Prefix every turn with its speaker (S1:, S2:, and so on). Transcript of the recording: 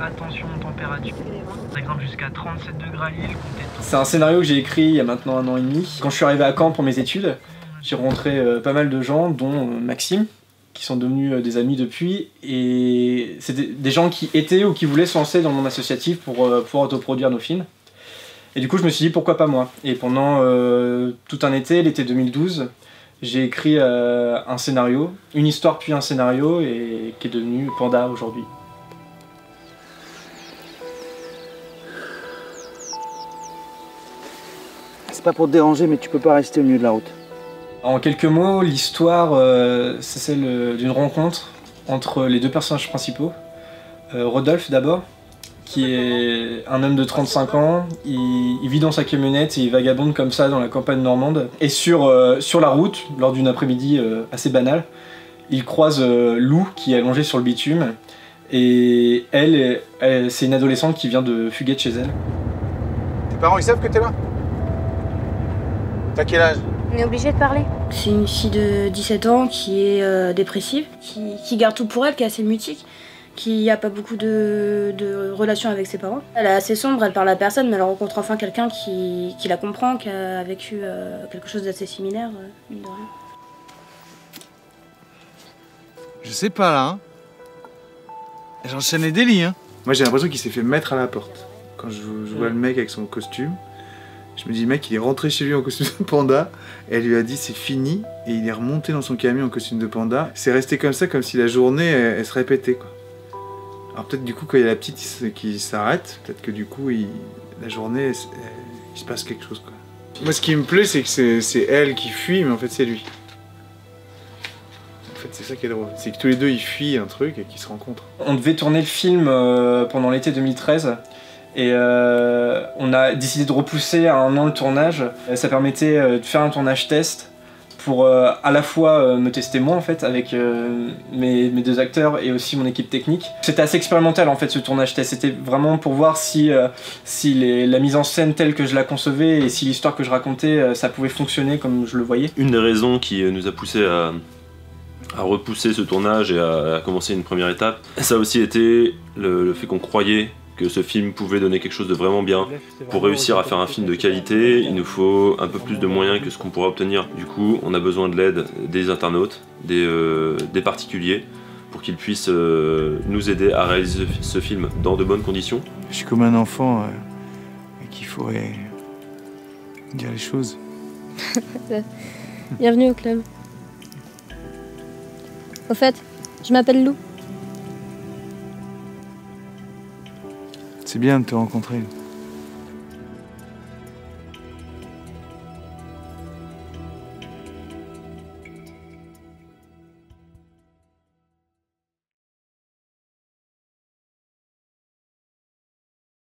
S1: attention température. Ça grimpe jusqu'à 37 degrés à Lille.
S2: C'est un scénario que j'ai écrit il y a maintenant 1 an et demi. Quand je suis arrivé à Caen pour mes études, j'ai rencontré pas mal de gens, dont Maxime, qui sont devenus des amis depuis. Et c'était des gens qui étaient ou qui voulaient se lancer dans le monde associatif pour pouvoir autoproduire nos films. Et du coup, je me suis dit pourquoi pas moi. Et pendant tout un été, l'été 2012, j'ai écrit un scénario, une histoire puis un scénario, et qui est devenu Panda aujourd'hui.
S3: C'est pas pour te déranger, mais tu peux pas rester au milieu de la route.
S2: En quelques mots, l'histoire, c'est celle d'une rencontre entre les deux personnages principaux. Rodolphe d'abord, qui est un homme de 35 ans, il vit dans sa camionnette et il vagabonde comme ça dans la campagne normande. Et sur la route, lors d'une après-midi assez banale, il croise Lou qui est allongée sur le bitume. Et elle c'est une adolescente qui vient de fuguer de chez elle.
S4: Tes parents, ils savent que t'es là? T'as quel âge?
S5: On est obligé de parler.
S6: C'est une fille de 17 ans qui est dépressive, qui garde tout pour elle, qui est assez mutique, qui n'a pas beaucoup de relations avec ses parents. Elle est assez sombre, elle parle à personne, mais elle rencontre enfin quelqu'un qui la comprend, qui a vécu quelque chose d'assez similaire, mine de rien.
S4: Je sais pas là, hein. J'enchaîne les délits, hein.
S7: Moi j'ai l'impression qu'il s'est fait mettre à la porte. Quand je vois le mec avec son costume, je me dis le mec il est rentré chez lui en costume de panda, et elle lui a dit c'est fini, et il est remonté dans son camion en costume de panda. C'est resté comme ça, comme si la journée elle se répétait quoi. Alors peut-être du coup quand il y a la petite qui s'arrête, peut-être que du coup la journée il se passe quelque chose quoi. Moi ce qui me plaît c'est que c'est elle qui fuit, mais en fait c'est lui. En fait c'est ça qui est drôle, c'est que tous les deux ils fuient un truc et qu'ils se rencontrent.
S2: On devait tourner le film pendant l'été 2013. Et on a décidé de repousser à 1 an le tournage. Ça permettait de faire un tournage test pour à la fois me tester moi en fait avec mes 2 acteurs et aussi mon équipe technique. C'était assez expérimental en fait ce tournage test. C'était vraiment pour voir si la mise en scène telle que je la concevais et si l'histoire que je racontais ça pouvait fonctionner comme je le voyais.
S8: Une des raisons qui nous a poussé à repousser ce tournage et à commencer une première étape, ça a aussi été le fait qu'on croyait que ce film pouvait donner quelque chose de vraiment bien. Pour réussir à faire un film de qualité, il nous faut un peu plus de moyens que ce qu'on pourra obtenir. Du coup, on a besoin de l'aide des internautes, des particuliers, pour qu'ils puissent nous aider à réaliser ce film dans de bonnes conditions.
S7: Je suis comme un enfant à qui il faudrait dire les choses.
S5: Bienvenue au club. Au fait, je m'appelle Lou.
S7: C'est bien de te rencontrer.